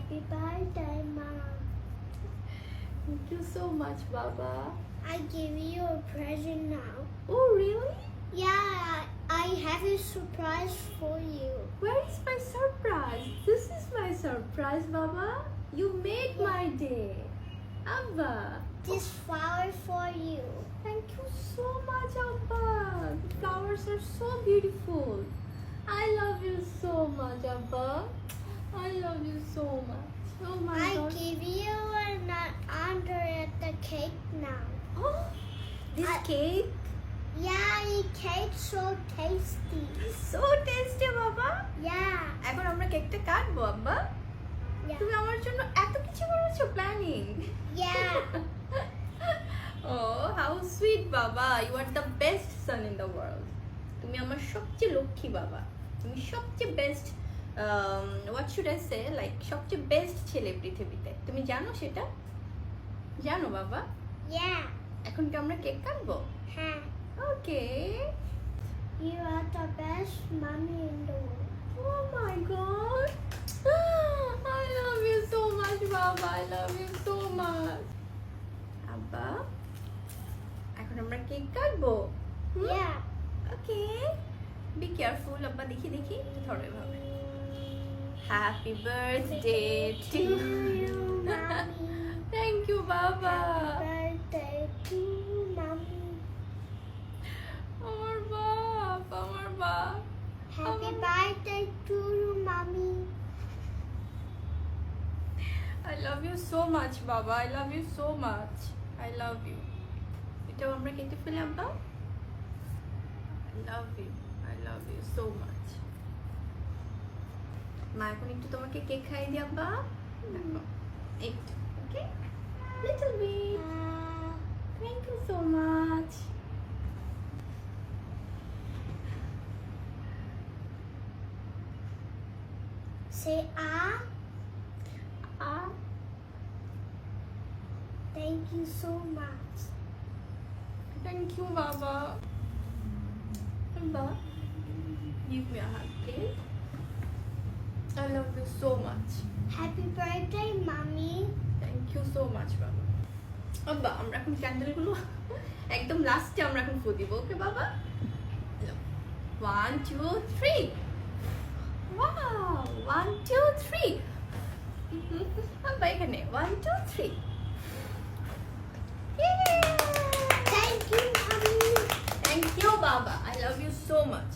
Happy birthday, Mom. Thank you so much, Baba. I give you a present now. Oh, really? Yeah, I have a surprise for you. Where is my surprise? This is my surprise, Baba. You made my day. Abba. This flower for you. Thank you so much, Abba. The flowers are so beautiful. I love you so much, Abba. I love you so much. Oh my I God. give you an under at the cake now. Oh, this cake Yeah, the cake's so tasty. is so tasty, Baba. Yeah, এখন আমরা কেকটা কাটবো, আব্বা। yeah, তুমি আমার জন্য এত কিছু করেছো planning. yeah. Oh, how sweet, Baba. You are the best son in the world. তুমি আমার সবচেয়ে লক্ষ্মী বাবা। তুমি সবচেয়ে best what should I say, like সবচেয়ে বেস্ট ছেলে পৃথিবীতে। তুমি জানো সেটা? জানো বাবা? Yeah, এখন কি আমরা কেক কাটবো? huh. Okay. You are the best mommy in the world. Oh my God. I love you so much, Baba. I love you so much. আব্বা, এখন আমরা কেক কাটবো। Yeah. ওকে। Be careful, আব্বা। দেখি ধরো এভাবে। Happy birthday to you, mommy. Thank you, Baba. Happy birthday to mommy. আমার বাপ। Happy birthday to you, mommy. I love you so much, Baba. I love you so much. I love you. এটাও আমরা কেটে ফেলি, আব্বা। I love you so much. মা এখন একটু তোমাকে কেক খাইয়ে দিই, আব্বা। দেখো, একটু, ওকে? Little bit. Thank you so much. Say ah. Ah, Thank you so much. thank you, Baba. Abba, give me a hug, please. I love you so much. Happy birthday, mommy. Thank you so much, Baba. আব্বা, আমরা এখন ক্যান্ডেলগুলো একদম লাস্টে আমরা এখন ফু দিব, ওকে বাবা? 1 2 3. Wow, 1 2 3. আব্বা এখানে 1 2 3. Yay! Thank you, mommy. Thank you, Baba. I love you so much.